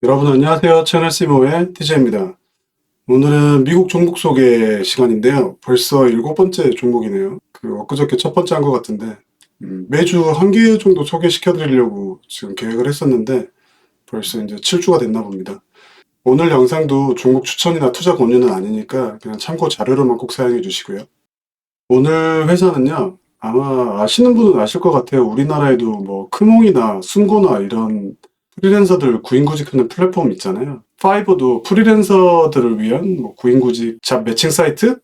여러분 안녕하세요. 채널 시모의 TJ입니다. 오늘은 미국 종목 소개 시간인데요. 벌써 7번째 종목이네요. 엊그저께 첫 번째 한 것 같은데 매주 한 개 정도 소개시켜 드리려고 지금 계획을 했었는데 벌써 이제 7주가 됐나 봅니다. 오늘 영상도 종목 추천이나 투자 권유는 아니니까 그냥 참고 자료로만 꼭 사용해 주시고요. 오늘 회사는요. 아마 아시는 분은 아실 것 같아요. 우리나라에도 뭐 크몽이나 숨고나 이런 프리랜서들 구인구직하는 플랫폼 있잖아요. 파이버도 프리랜서들을 위한 뭐 구인구직 잡 매칭 사이트?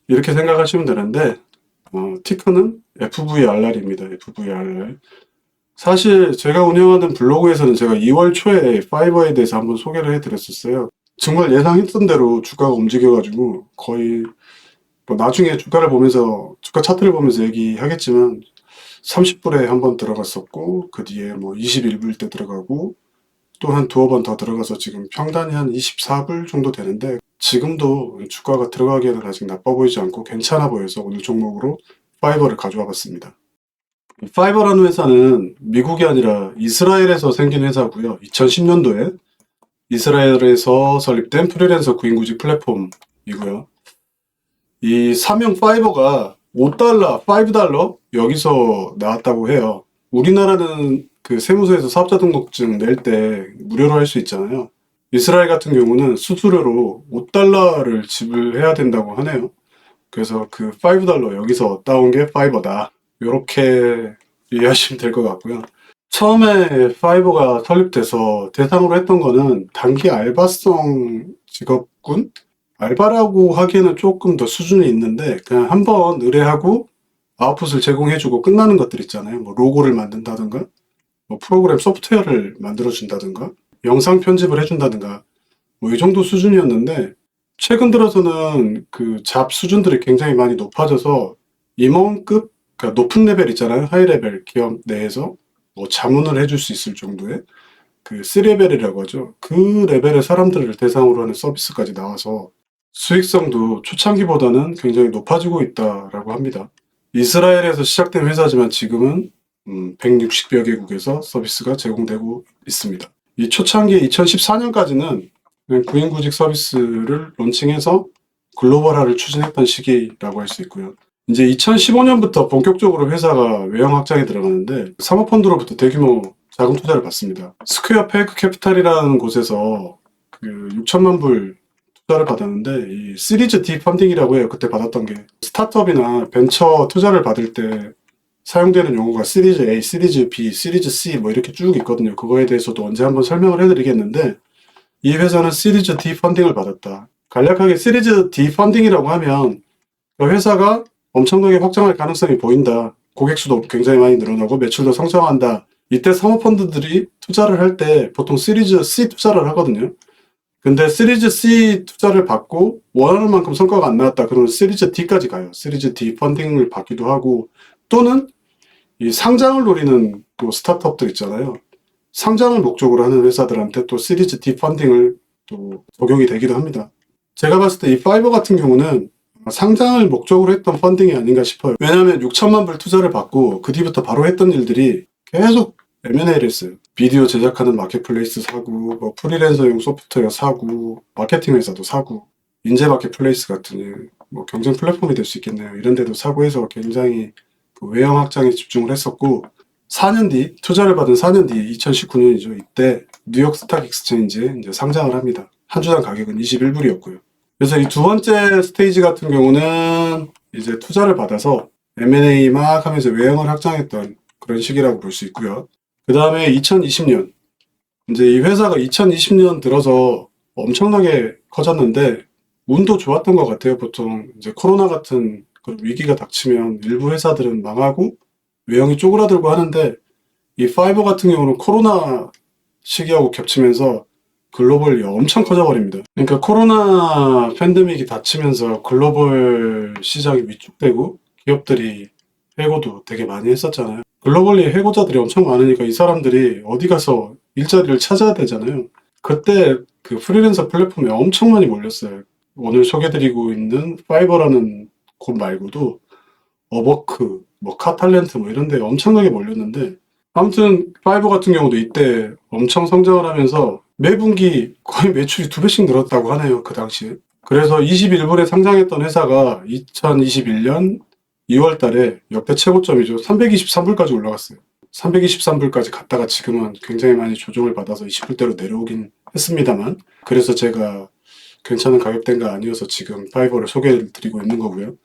이렇게 생각하시면 되는데 티커는 FVRR입니다. FVRR. 사실 제가 운영하는 블로그에서는 제가 2월 초에 파이버에 대해서 한번 소개를 해드렸었어요. 정말 예상했던 대로 주가가 움직여가지고 거의 뭐 나중에 주가를 보면서 주가 차트를 보면서 얘기하겠지만 30불에 한번 들어갔었고 그 뒤에 뭐 21불 때 들어가고 또 한 두어 번 더 들어가서 지금 평단이 한 24불 정도 되는데 지금도 주가가 들어가기에는 아직 나빠 보이지 않고 괜찮아 보여서 오늘 종목으로 파이버를 가져와 봤습니다. 파이버라는 회사는 미국이 아니라 이스라엘에서 생긴 회사고요. 2010년도에 이스라엘에서 설립된 프리랜서 구인구직 플랫폼이고요. 이 사명 파이버가 5달러, 5달러 여기서 나왔다고 해요. 우리나라는 그 세무서에서 사업자 등록증 낼 때 무료로 할 수 있잖아요. 이스라엘 같은 경우는 수수료로 5달러를 지불해야 된다고 하네요. 그래서 그 5달러 여기서 따온 게 파이버다. 이렇게 이해하시면 될 것 같고요. 처음에 파이버가 설립돼서 대상으로 했던 거는 단기 알바성 직업군? 알바라고 하기에는 조금 더 수준이 있는데 그냥 한번 의뢰하고 아웃풋을 제공해주고 끝나는 것들 있잖아요. 뭐 로고를 만든다든가, 뭐 프로그램 소프트웨어를 만들어준다든가, 영상 편집을 해준다든가, 뭐 이 정도 수준이었는데 최근 들어서는 그 잡 수준들이 굉장히 많이 높아져서 임원급, 그러니까 높은 레벨 있잖아요. 하이 레벨 기업 내에서 뭐 자문을 해줄 수 있을 정도의 그 C레벨이라고 하죠. 그 레벨의 사람들을 대상으로 하는 서비스까지 나와서 수익성도 초창기보다는 굉장히 높아지고 있다라고 합니다. 이스라엘에서 시작된 회사지만 지금은 160여 개국에서 서비스가 제공되고 있습니다. 이 초창기 2014년까지는 구인구직 서비스를 론칭해서 글로벌화를 추진했던 시기라고 할 수 있고요. 이제 2015년부터 본격적으로 회사가 외형 확장에 들어가는데 사모펀드로부터 대규모 자금 투자를 받습니다. 스퀘어 페이크 캐피탈이라는 곳에서 그 6천만 불 투자를 받았는데 이 시리즈 D 펀딩이라고 해요. 그때 받았던 게 스타트업이나 벤처 투자를 받을 때 사용되는 용어가 시리즈 A, 시리즈 B, 시리즈 C 뭐 이렇게 쭉 있거든요. 그거에 대해서도 언제 한번 설명을 해드리겠는데 이 회사는 시리즈 D 펀딩을 받았다. 간략하게 시리즈 D 펀딩이라고 하면 그 회사가 엄청나게 확장할 가능성이 보인다. 고객 수도 굉장히 많이 늘어나고 매출도 성장한다. 이때 사모펀드들이 투자를 할 때 보통 시리즈 C 투자를 하거든요. 근데 시리즈 C 투자를 받고 원하는 만큼 성과가 안 나왔다. 그러면 시리즈 D까지 가요. 시리즈 D 펀딩을 받기도 하고 또는 이 상장을 노리는 또 스타트업들 있잖아요. 상장을 목적으로 하는 회사들한테 또 시리즈 D 펀딩을 또 적용이 되기도 합니다. 제가 봤을 때 이 파이버 같은 경우는 상장을 목적으로 했던 펀딩이 아닌가 싶어요. 왜냐하면 6천만 불 투자를 받고 그 뒤부터 바로 했던 일들이 계속 M&A를 했어요. 비디오 제작하는 마켓플레이스 사고, 뭐 프리랜서용 소프트웨어 사고, 마케팅 회사도 사고, 인재 마켓플레이스 같은 뭐 경쟁 플랫폼이 될 수 있겠네요. 이런 데도 사고 해서 굉장히 그 외형 확장에 집중을 했었고 4년 뒤 투자를 받은 4년 뒤 2019년이죠. 이때 뉴욕 스탁 익스체인지에 이제 상장을 합니다. 한 주당 가격은 21불이었고요. 그래서 이 두 번째 스테이지 같은 경우는 이제 투자를 받아서 M&A 막 하면서 외형을 확장했던 그런 시기라고 볼 수 있고요. 그 다음에 2020년 이제 이 회사가 2020년 들어서 엄청나게 커졌는데 운도 좋았던 것 같아요. 보통 이제 코로나 같은 그런 위기가 닥치면 일부 회사들은 망하고 외형이 쪼그라들고 하는데 이 파이버 같은 경우는 코로나 시기하고 겹치면서 글로벌이 엄청 커져버립니다. 그러니까 코로나 팬데믹이 닥치면서 글로벌 시장이 위축되고 기업들이 해고도 되게 많이 했었잖아요. 글로벌리 해고자들이 엄청 많으니까 이 사람들이 어디 가서 일자리를 찾아야 되잖아요. 그때 그 프리랜서 플랫폼에 엄청 많이 몰렸어요. 오늘 소개드리고 있는 파이버라는 곳 말고도 어버크, 뭐 카탈렌트 뭐 이런 데 엄청나게 몰렸는데 아무튼 파이버 같은 경우도 이때 엄청 성장을 하면서 매분기 거의 매출이 2배씩 늘었다고 하네요. 그 당시에. 그래서 21불에 상장했던 회사가 2021년 2월 달에 역대 최고점이죠. 323불까지 올라갔어요. 323불까지 갔다가 지금은 굉장히 많이 조정을 받아서 20불대로 내려오긴 했습니다만, 그래서 제가 괜찮은 가격대가 아니어서 지금 파이버를 소개를 드리고 있는 거고요.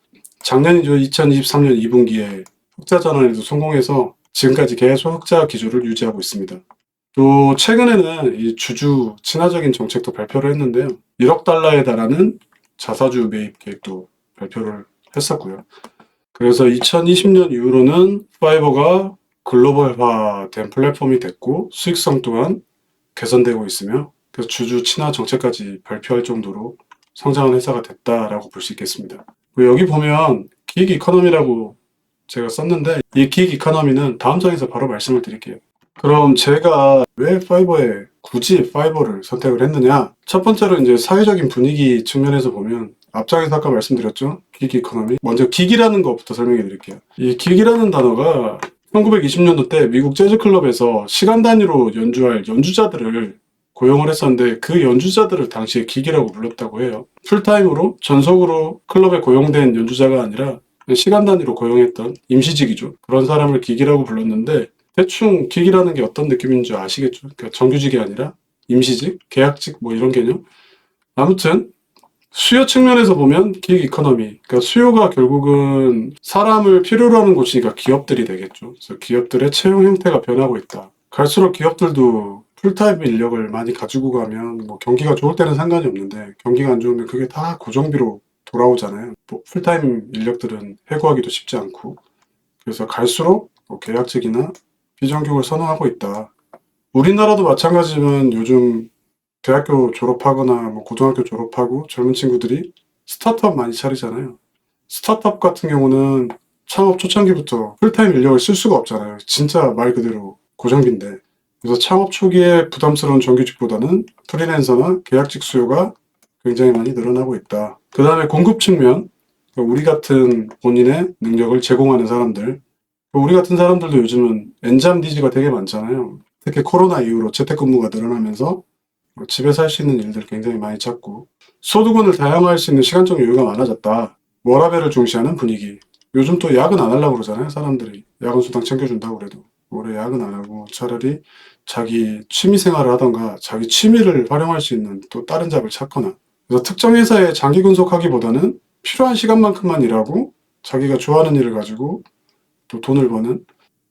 작년이죠. 2023년 2분기에 흑자 전환에도 성공해서 지금까지 계속 흑자 기조를 유지하고 있습니다. 또 최근에는 이 주주 친화적인 정책도 발표를 했는데요. 1억 달러에 달하는 자사주 매입 계획도 발표를 했었고요. 그래서 2020년 이후로는 파이버가 글로벌화된 플랫폼이 됐고 수익성 또한 개선되고 있으며, 그래서 주주 친화 정책까지 발표할 정도로 성장한 회사가 됐다라고 볼 수 있겠습니다. 여기 보면 기획 이코노미라고 제가 썼는데, 이 기획 이코노미는 다음 장에서 바로 말씀을 드릴게요. 그럼 제가 왜 파이버에 굳이 파이버를 선택을 했느냐? 첫 번째로 이제 사회적인 분위기 측면에서 보면, 앞장에서 아까 말씀드렸죠? 기기 이코노미. 먼저 기기라는 것부터 설명해 드릴게요. 이 기기라는 단어가 1920년도 때 미국 재즈 클럽에서 시간 단위로 연주할 연주자들을 고용을 했었는데, 그 연주자들을 당시에 기기라고 불렀다고 해요. 풀타임으로 전속으로 클럽에 고용된 연주자가 아니라 시간 단위로 고용했던 임시직이죠. 그런 사람을 기기라고 불렀는데, 대충 기기라는 게 어떤 느낌인 줄 아시겠죠? 그러니까 정규직이 아니라 임시직, 계약직 뭐 이런 개념. 아무튼 수요 측면에서 보면 기획 이코노미, 그러니까 수요가 결국은 사람을 필요로 하는 곳이니까 기업들이 되겠죠. 그래서 기업들의 채용 형태가 변하고 있다. 갈수록 기업들도 풀타임 인력을 많이 가지고 가면 뭐 경기가 좋을 때는 상관이 없는데, 경기가 안 좋으면 그게 다 고정비로 돌아오잖아요. 뭐 풀타임 인력들은 해고하기도 쉽지 않고, 그래서 갈수록 뭐 계약직이나 비정규직을 선호하고 있다. 우리나라도 마찬가지지만 요즘 대학교 졸업하거나 뭐 고등학교 졸업하고 젊은 친구들이 스타트업 많이 차리잖아요. 스타트업 같은 경우는 창업 초창기부터 풀타임 인력을 쓸 수가 없잖아요. 진짜 말 그대로 고정비인데. 그래서 창업 초기에 부담스러운 정규직보다는 프리랜서나 계약직 수요가 굉장히 많이 늘어나고 있다. 그 다음에 공급 측면, 우리 같은 본인의 능력을 제공하는 사람들, 우리 같은 사람들도 요즘은 엔잡 니즈가 되게 많잖아요. 특히 코로나 이후로 재택근무가 늘어나면서 집에서 할 수 있는 일들 굉장히 많이 찾고, 소득원을 다양화할 수 있는 시간적 여유가 많아졌다. 워라밸을 중시하는 분위기. 요즘 또 야근 안 하려고 그러잖아요, 사람들이. 야근 수당 챙겨준다고 그래도. 올해 야근 안 하고 차라리 자기 취미 생활을 하던가 자기 취미를 활용할 수 있는 또 다른 잡을 찾거나. 그래서 특정 회사에 장기 근속하기보다는 필요한 시간만큼만 일하고 자기가 좋아하는 일을 가지고 또 돈을 버는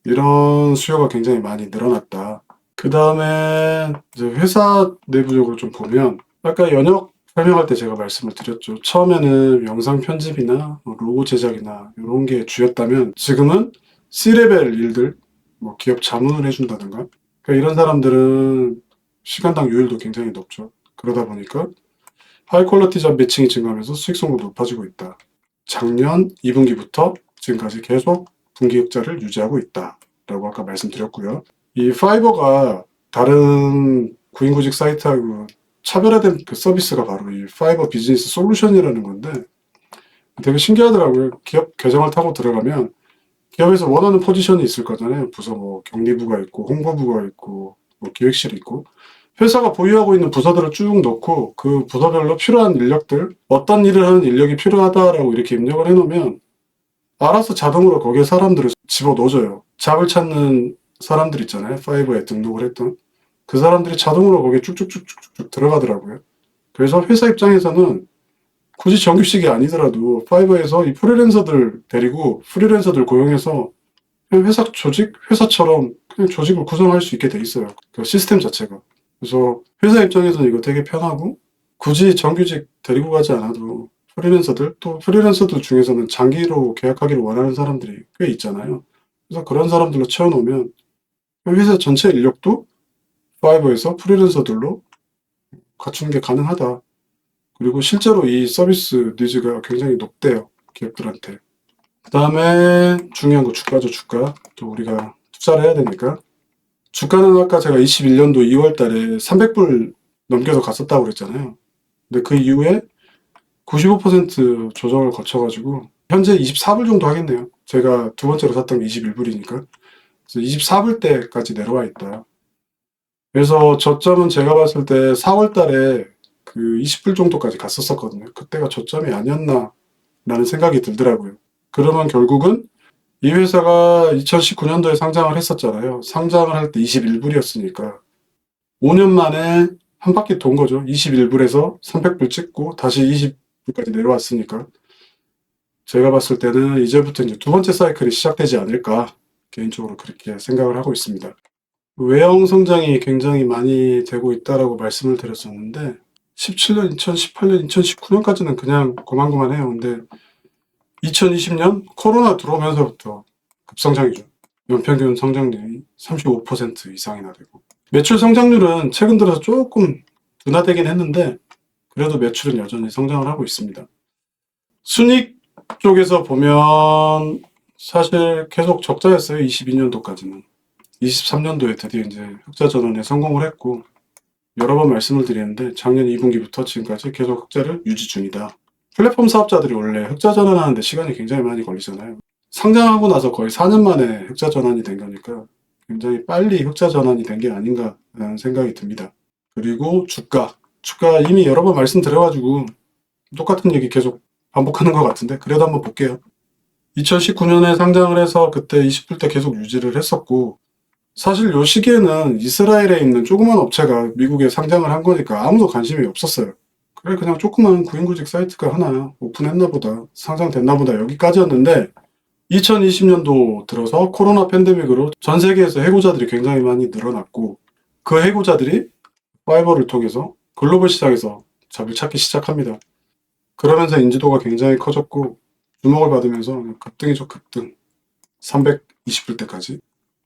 이런 수요가 굉장히 많이 늘어났다. 그 다음에 이제 회사 내부적으로 좀 보면, 아까 연역 설명할 때 제가 말씀을 드렸죠. 처음에는 영상 편집이나 뭐 로고 제작이나 이런 게 주였다면, 지금은 C레벨 일들, 뭐 기업 자문을 해준다든가, 그러니까 이런 사람들은 시간당 요율도 굉장히 높죠. 그러다 보니까 하이 퀄리티 잡 매칭이 증가하면서 수익성도 높아지고 있다. 작년 2분기부터 지금까지 계속 분기 흑자를 유지하고 있다 라고 아까 말씀드렸고요. 이 파이버가 다른 구인구직 사이트하고 차별화된 그 서비스가 바로 이 파이버 비즈니스 솔루션이라는 건데, 되게 신기하더라고요. 기업 계정을 타고 들어가면 기업에서 원하는 포지션이 있을 거잖아요. 부서 뭐 격리부가 있고 홍보부가 있고 뭐 기획실이 있고, 회사가 보유하고 있는 부서들을 쭉 넣고 그 부서별로 필요한 인력들, 어떤 일을 하는 인력이 필요하다라고 이렇게 입력을 해놓으면 알아서 자동으로 거기에 사람들을 집어넣어줘요. 잡을 찾는 사람들 있잖아요. 파이버에 등록을 했던. 그 사람들이 자동으로 거기에 쭉쭉쭉쭉쭉 들어가더라고요. 그래서 회사 입장에서는 굳이 정규직이 아니더라도 파이버에서 이 프리랜서들 데리고 프리랜서들 고용해서 그냥 회사 조직, 회사처럼 그냥 조직을 구성할 수 있게 돼 있어요. 그 시스템 자체가. 그래서 회사 입장에서는 이거 되게 편하고, 굳이 정규직 데리고 가지 않아도 프리랜서들, 또 프리랜서들 중에서는 장기로 계약하기를 원하는 사람들이 꽤 있잖아요. 그래서 그런 사람들로 채워놓으면 회사 전체 인력도 파이버에서 프리랜서들로 갖추는 게 가능하다. 그리고 실제로 이 서비스 니즈가 굉장히 높대요, 기업들한테. 그 다음에 중요한 거 주가죠, 주가. 또 우리가 투자를 해야 되니까. 주가는 아까 제가 21년도 2월 달에 300불 넘겨서 갔었다고 그랬잖아요. 근데 그 이후에 95% 조정을 거쳐가지고 현재 24불 정도 하겠네요. 제가 두 번째로 샀던 게 21불이니까. 그래서 24불 대까지 내려와 있다. 그래서 저점은 제가 봤을 때 4월 달에 그 20불 정도까지 갔었었거든요. 그때가 저점이 아니었나 라는 생각이 들더라고요. 그러면 결국은 이 회사가 2019년도에 상장을 했었잖아요. 상장을 할 때 21불이었으니까 5년 만에 한 바퀴 돈 거죠. 21불에서 300불 찍고 다시 20불까지 내려왔으니까 제가 봤을 때는 이제부터 이제 두 번째 사이클이 시작되지 않을까 개인적으로 그렇게 생각을 하고 있습니다. 외형 성장이 굉장히 많이 되고 있다라고 말씀을 드렸었는데 17년, 2018년, 2019년까지는 그냥 고만고만해요. 근데 2020년 코로나 들어오면서부터 급성장이죠. 연평균 성장률이 35% 이상이나 되고 매출 성장률은 최근 들어서 조금 둔화되긴 했는데 그래도 매출은 여전히 성장을 하고 있습니다. 순익 쪽에서 보면 사실 계속 적자였어요. 22년도까지는. 23년도에 드디어 이제 흑자 전환에 성공을 했고 여러 번 말씀을 드리는데 작년 2분기부터 지금까지 계속 흑자를 유지 중이다. 플랫폼 사업자들이 원래 흑자 전환하는데 시간이 굉장히 많이 걸리잖아요. 상장하고 나서 거의 4년 만에 흑자 전환이 된 거니까 굉장히 빨리 흑자 전환이 된 게 아닌가라는 생각이 듭니다. 그리고 주가 이미 여러 번 말씀드려가지고 똑같은 얘기 계속 반복하는 것 같은데 그래도 한번 볼게요. 2019년에 상장을 해서 그때 20불대 계속 유지를 했었고 사실 요 시기에는 이스라엘에 있는 조그만 업체가 미국에 상장을 한 거니까 아무도 관심이 없었어요. 그래 그냥 조그만 구인구직 사이트가 하나 오픈했나 보다 상장됐나 보다 여기까지였는데 2020년도 들어서 코로나 팬데믹으로 전 세계에서 해고자들이 굉장히 많이 늘어났고 그 해고자들이 파이버를 통해서 글로벌 시장에서 잡을 찾기 시작합니다. 그러면서 인지도가 굉장히 커졌고 주목을 받으면서 급등이죠 급등 320불대까지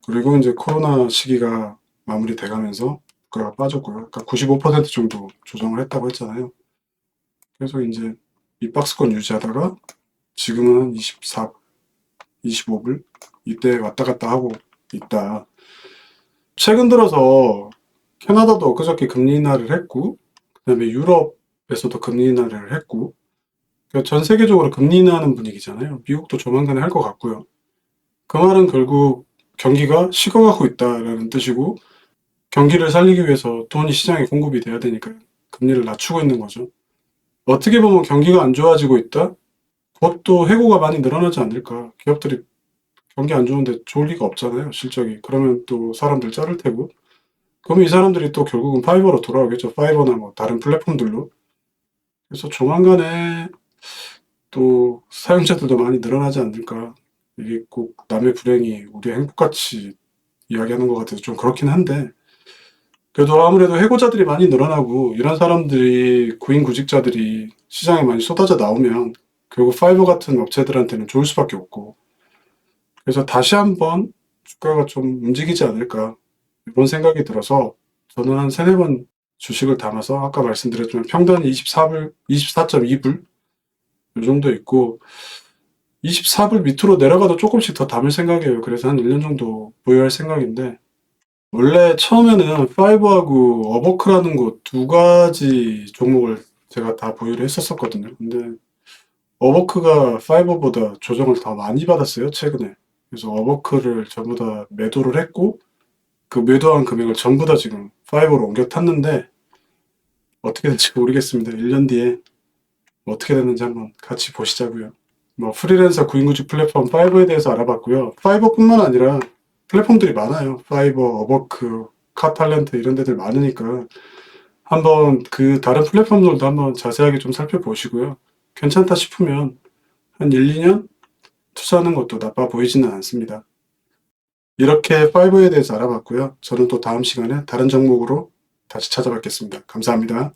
그리고 이제 코로나 시기가 마무리돼 가면서 주가가 빠졌고요. 그러니까 95% 정도 조정을 했다고 했잖아요. 그래서 이제 이 박스권 유지하다가 지금은 한 24, 25불 이때 왔다 갔다 하고 있다. 최근 들어서 캐나다도 엊그저께 금리 인하를 했고 그다음에 유럽에서도 금리 인하를 했고 그러니까 전 세계적으로 금리 인하하는 분위기잖아요. 미국도 조만간에 할 것 같고요. 그 말은 결국 경기가 식어가고 있다라는 뜻이고 경기를 살리기 위해서 돈이 시장에 공급이 돼야 되니까 금리를 낮추고 있는 거죠. 어떻게 보면 경기가 안 좋아지고 있다? 그것도 해고가 많이 늘어나지 않을까. 기업들이 경기 안 좋은데 좋을 리가 없잖아요, 실적이. 그러면 또 사람들 자를 테고. 그러면 이 사람들이 또 결국은 파이버로 돌아오겠죠. 파이버나 뭐 다른 플랫폼들로. 그래서 조만간에 또 사용자들도 많이 늘어나지 않을까. 이게 꼭 남의 불행이 우리의 행복같이 이야기하는 것 같아서 좀 그렇긴 한데 그래도 아무래도 해고자들이 많이 늘어나고 이런 사람들이 고인구직자들이 시장에 많이 쏟아져 나오면 결국 파이버 같은 업체들한테는 좋을 수밖에 없고 그래서 다시 한번 주가가 좀 움직이지 않을까 이런 생각이 들어서 저는 한 세네 번 주식을 담아서 아까 말씀드렸지만 평단이 24불, 24.2불 이 정도 있고 24불 밑으로 내려가도 조금씩 더 담을 생각이에요. 그래서 한 1년 정도 보유할 생각인데 원래 처음에는 파이버하고 어버크라는 거 두 가지 종목을 제가 다 보유를 했었거든요. 근데 어버크가 파이버보다 조정을 더 많이 받았어요, 최근에. 그래서 어버크를 전부 다 매도를 했고 그 매도한 금액을 전부 다 지금 파이버로 옮겨 탔는데 어떻게 될지 모르겠습니다. 1년 뒤에 어떻게 되는지 한번 같이 보시자고요. 뭐 프리랜서 구인구직 플랫폼 파이버에 대해서 알아봤고요. 파이버뿐만 아니라 플랫폼들이 많아요. 파이버, 어버크, 카탈렌트 이런 데들 많으니까 한번 그 다른 플랫폼들도 한번 자세하게 좀 살펴보시고요. 괜찮다 싶으면 한 1, 2년 투자하는 것도 나빠 보이지는 않습니다. 이렇게 파이버에 대해서 알아봤고요. 저는 또 다음 시간에 다른 종목으로 다시 찾아뵙겠습니다. 감사합니다.